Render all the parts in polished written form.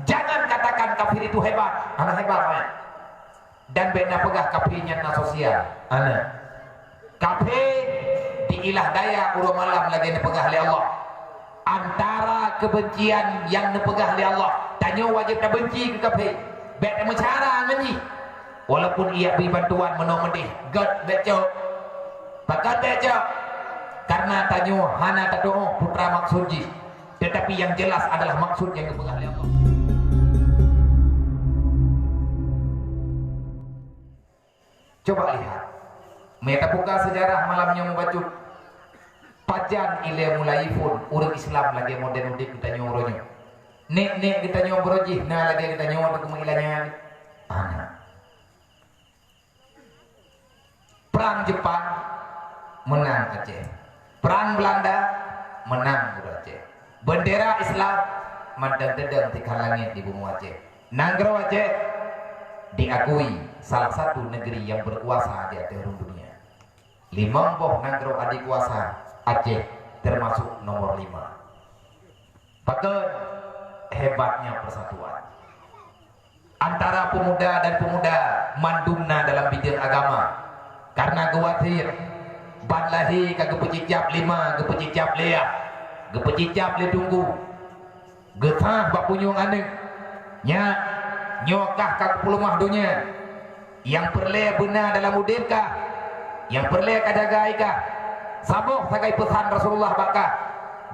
Jangan katakan kafir itu hebat, anak hebat man. Dan benda pegah kafirnya na sosial, anak. Kafir di ilah daya urang malam lagi nepegah oleh Allah. Antara kebencian yang nepegah oleh Allah, tanya wajib nak benci ke kafir. Baik nama cara benci. Walaupun ia beri bantuan menomedih, God beco. Pakat beco. Karena tanya hana tak doa putra maksud ji. Tetapi yang jelas adalah maksud yang nepegah oleh Allah. Coba lihat. Mereka buka sejarah malamnya membaca pajan ile mulai pun orang Islam lagi modern udik kita nyoronya. Nek kita nyobroji, nah lagi kita nyor untuk mengilangnya. Anak. Perang Jepang menang Aceh. Perang Belanda menang Aceh. Bendera Islam mandang-dendang di langit di bumi Aceh. Nanggro Aceh diakui salah satu negeri yang berkuasa di atas dunia. 50 nanggro adik kuasa Aceh termasuk nomor 5. Paket hebatnya persatuan antara pemuda dan pemuda mandumna dalam bidang agama. Karena khawatir banlahi kagak pecicap 5 gepecicap leah gepecicap le tunggu getah bak punyung anek nya nyokah kagak pulumah dunia yang perle benar dalam udilkah yang perle kadagaikah sabuh sagai pesan Rasulullah bakah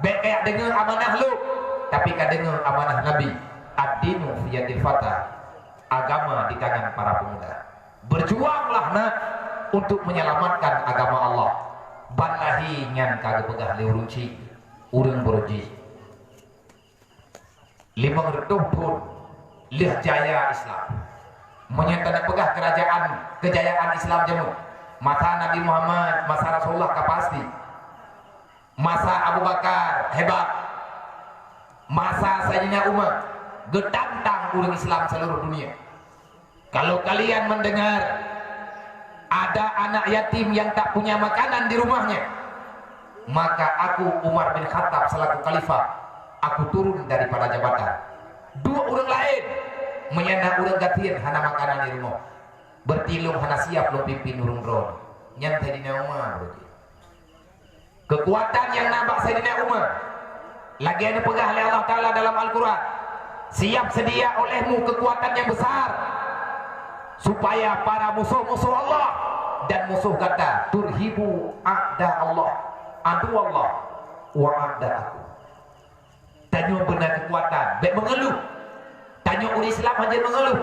beek dengan amanah lu tapi kadengar amanah Nabi ad-dinu fiyadil fata agama di tangan para pemuda. Berjuanglah nak untuk menyelamatkan agama Allah. Banlahi nyan kagak pegah leuruci urang beruji 500 pun leh jaya Islam menyatakan pegah kejayaan Islam jemu masa Nabi Muhammad, masa Rasulullah kapasti, masa Abu Bakar hebat, masa Sayyidina Umar getantang urang Islam seluruh dunia. Kalau kalian mendengar ada anak yatim yang tak punya makanan di rumahnya, maka aku Umar bin Khattab selaku khalifah, aku turun daripada jabatan. 2 orang lain menyana orang gatian hana makanan di rumah, bertilung hana siap lo pimpin urung drone nyan Sayyidina Umar. Kekuatan yang nampak Sayyidina Umar lagi ada pegah oleh Allah Ta'ala dalam Al-Quran, siap sedia olehmu kekuatan yang besar supaya para musuh-musuh Allah dan musuh kata turhibu a'da Allah adu Allah wa a'da aku. Tanya benar kekuatan baik mengeluh, tanya umat Islam hanya mengeluh,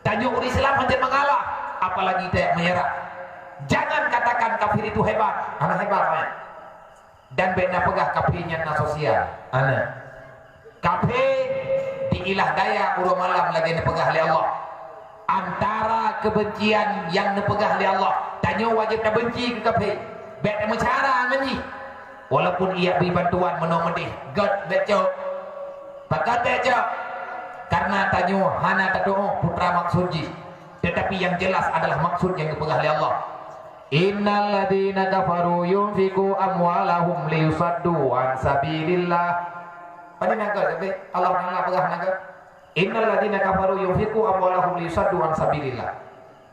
tanya umat Islam hanya mengalah, apalagi tidak menyerah. Jangan katakan kafir itu hebat, anak hebat man. Dan benda pegah kafirnya na sosial, anak kafir di ilah daya urang malam lagi nepegah oleh Allah. Antara kebencian yang nepegah oleh Allah, tanya wajib nak benci ke kafir. Baik nama cara benci. Walaupun ia beri bantuan menomedih, God beco. Pakat beco. Karena tanya hana tak doa putra maksud ji. Tetapi yang jelas adalah maksud yang nepegah oleh Allah. Innal ladzina kafaru yunfiqu amwalahum liyusaddu an sabilillah. Pada naga Allah Taala pegah naga. Innal ladzina kafaru yunfiqu amwalahum liyusaddu an sabilillah.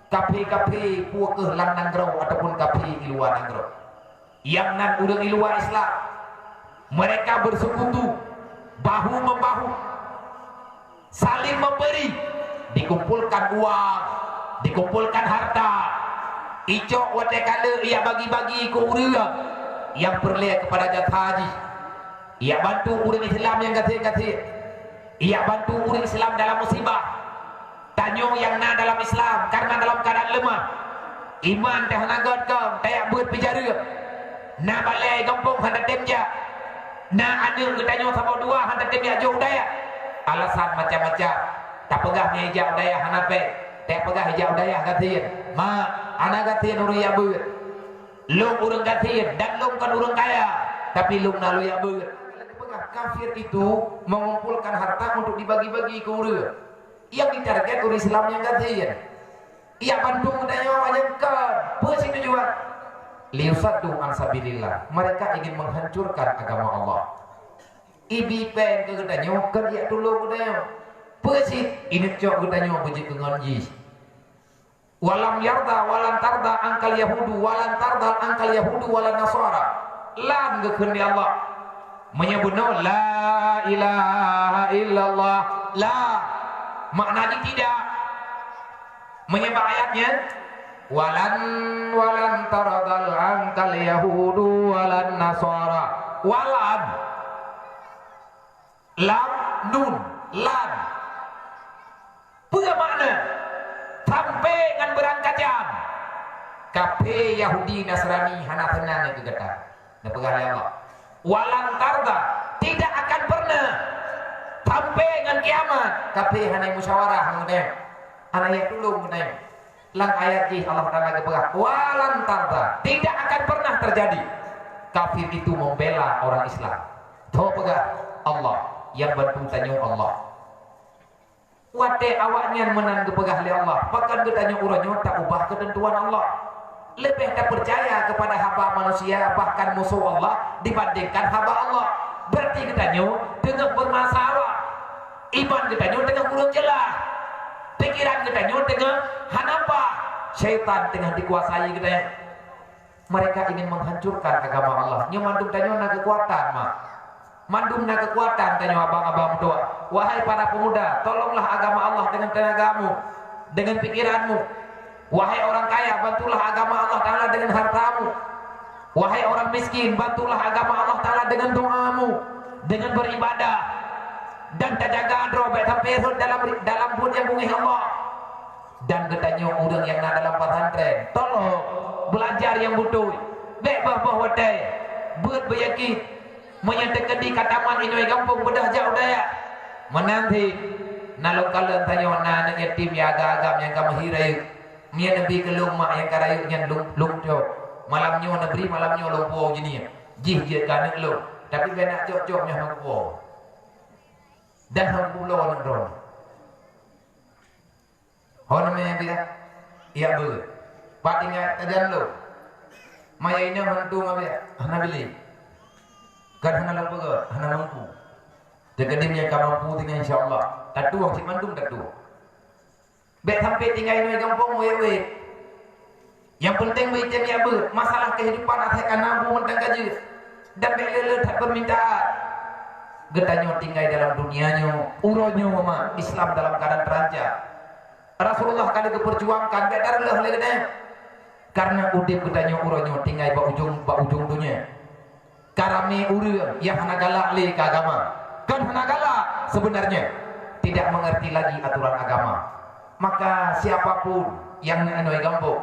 Kapi-kapi puakeuh lan nanggro ataupun kapi iluan nanggro. Yang nan urang iluan Islam. Mereka bersekutu bahu membahu. Saling memberi, dikumpulkan uang, dikumpulkan harta. Icok wate kala ia bagi-bagi ke urang yang perlu kepada jat haji. Ia bantu urang Islam yang gathir-gathir. Ia bantu orang Islam dalam musibah. Tanyong yang na dalam Islam karena dalam keadaan lemah. Iman teh nagot kau, tayak buat penjara. Na balai kampung hendak temja. Na anu tanyong sama 2 hendak temja jauh daya. Alasan macam-macam. Tak pegah hijau daya hanape. Tak pegah hijau daya gathir. Ma anak gathir urang ya buat. Lung urang gathir dan lung kan urang kaya. Tapi lung nalu ya buat. Kafir itu mengumpulkan harta untuk dibagi-bagi ke urang. Yang ditarget orang Islam yang gathir. Ia bantu daya wajibkan. Puas itu juga. Liyusaddu an sabilillah. Mereka ingin menghancurkan agama Allah. Ibi pen ke gedanya kan ia tolong daya. Persi ini cok gutanya beji kengonji. Walam yarda walan tarda angkal yahudu walan tarda angkal yahudu walan nasara. Lam gekeun Allah menyebutno la ilaha illallah. La maknanya tidak. Menyebut ayatnya walan taradal angkal yahudu walan nasara. Walan lam nun lan punya makna sampai dengan berangkatan kafe Yahudi Nasrani hana tenan itu kata dan pegang Allah walan tarda tidak akan pernah sampai dengan kiamat kafe hana musyawarah mengenai ayat dulu mengenai lang ayat ji Allah Taala kepegang walan tarda tidak akan pernah terjadi kafir itu membela orang Islam tahu pegang Allah yang bantu tanya Allah wate awaknya menang kepegah oleh Allah bahkan ketanya uranya tak ubah ketentuan Allah lebih tak percaya kepada hamba manusia bahkan musuh Allah dibandingkan hamba Allah berarti ketanya dengan bermasalah iman ketanya dengan urut jelas pikiran ketanya dengan hanapa syaitan tengah dikuasai ketanya mereka ingin menghancurkan agama Allah nyemandung tanya nak kekuatan mak mandum na kekuatan tanya abang-abang tua wahai para pemuda tolonglah agama Allah dengan tenagamu dengan pikiranmu wahai orang kaya bantulah agama Allah Ta'ala dengan hartamu wahai orang miskin bantulah agama Allah Ta'ala dengan doamu dengan beribadah dan terjaga robek sampai dalam bulan yang bungih Allah dan ketanya orang yang nak dalam pesantren tolong belajar yang butuh baik bah wadai buat beryakin menyatakan di kataman ini kampung bedah jauh daya menanti nalung kalian tanya anak yatim ya agam yang kamu hirai mia nabi kelung mak yang karayunya lung jauh malamnya negeri malamnya lumpuh jenis jih je kanak lu tapi benak jauh-jauhnya lumpuh dan lumpuh lo nendron honamnya dia iya ber patinga tajan lu maya ini hantu mabia hanabili kan hana lampu ke hana mampu jagadim yang kamu mampu dengan insyaallah tatu wong si mandum tatu bet sampai tinggal di kampung wewe yang penting macam ya ber masalah kehidupan asalkan nampu mentang gaji dan bet lele tak permintaan getanya tinggal dalam dunianya uronya mama Islam dalam keadaan terancam Rasulullah kali keperjuangkan bet darlah lele karena udip getanya uronya tinggal ba ujung dunia karami urang yang hana galak le ke agama kan hana galak sebenarnya tidak mengerti lagi aturan agama maka siapapun yang anoi gampo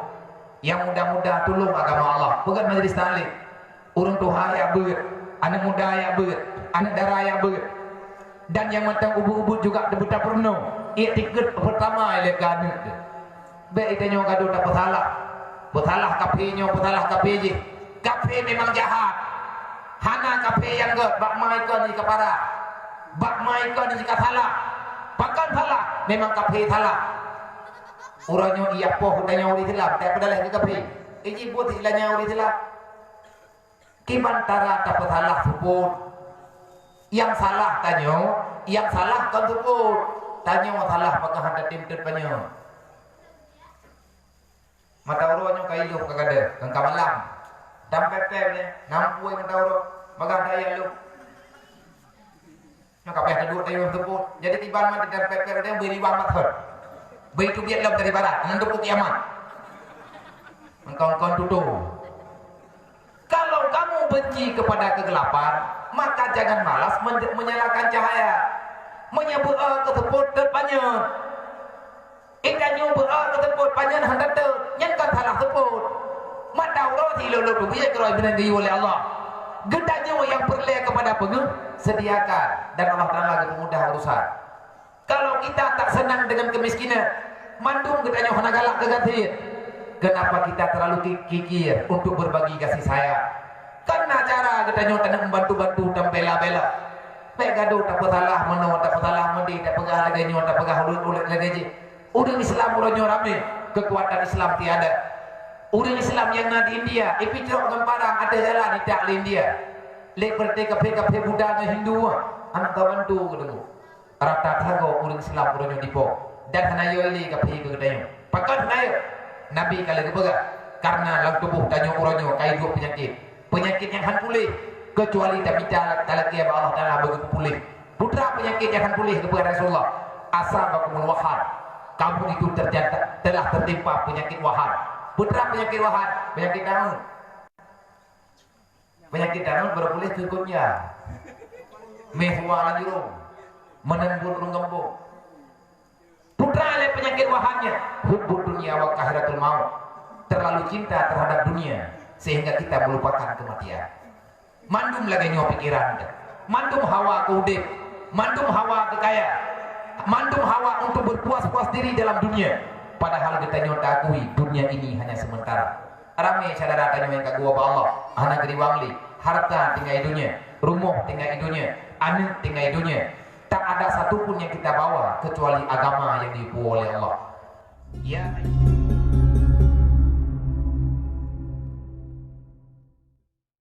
yang muda-muda tolong agama Allah bukan majlis taklim urang tuha ya beut anak muda ya beut anak dara ya beut dan yang matang ubu-ubu juga debuta perno tiket pertama ile kanut be itanyo kado tak pesalah kapinyo pesalah kapiji kafe memang jahat hana kafe yang ke bak mai ke ni kepara bak mai ke ni jika salah bahkan salah memang kafe salah urangnya iya poh tanya uri silap tak pedalah ke kafe iji buat ilahnya uri silap kimantara tak salah support yang salah tanya yang salah kan support tanya salah apakah ada tim terpanyo mata urangnya kailu kagada kang kamalam dampet-pet ni nampu yang tahu magang daya lu nak apa yang duduk tayo teput jadi tiban mah dampet-pet dia beri wamat her beri tu biar dari barat nang teput kiamat engkau tutup kalau kamu benci kepada kegelapan maka jangan malas menyalakan cahaya menyebut ke teput depannya ikan nyebut ke teput panjang hendak tu nyankan salah teput mata Allah di lolo tu biar kalau benar oleh Allah gedanya yang perlu kepada pengen sediakan dan Allah Taala kemudah urusan kalau kita tak senang dengan kemiskinan mandung gedanya hana galak kegatir kenapa kita terlalu kikir untuk berbagi kasih sayang karena cara gedanya tanam membantu-bantu dan bela-bela baik gaduh tak salah meno tak salah mendi tak pegah lagi tak pegah ulut lagi udah Islam urangnya rame kekuatan Islam tiada orang Islam yang ada di India, ipicok gambarang ada jalan di tak India. Lek berarti kafe Buddha dengan Hindu, anak kawan tu ketemu. rata thago urang Islam urang dipo dan hanayo ili ka pi ke dayo pakat hanayo nabi kala ke karena lang tubuh tanyo uranyo kai dua penyakit yang han pulih kecuali tapi talaki Allah Taala bagi pulih putra penyakit yang han pulih kepada Rasulullah asabakumul wahan kamu itu telah tertimpa penyakit wahan putra penyakit wahan penyakit daun baru pulih cukunya mehwa lanjurung menembur rungembung putra oleh penyakit wahannya hubbud dunia wa kahiratul maut terlalu cinta terhadap dunia sehingga kita melupakan kematian mandum lagi nyawa pikiran mandum hawa keudip mandum hawa kekaya mandum hawa untuk berpuas-puas diri dalam dunia padahal kita nyata akui dunia ini hanya sementara ramai saudara tanya yang kagua Allah anak geri wangli harta tinggal dunia rumah tinggal dunia anak tinggal dunia tak ada satupun yang kita bawa kecuali agama yang dibawa oleh Allah ya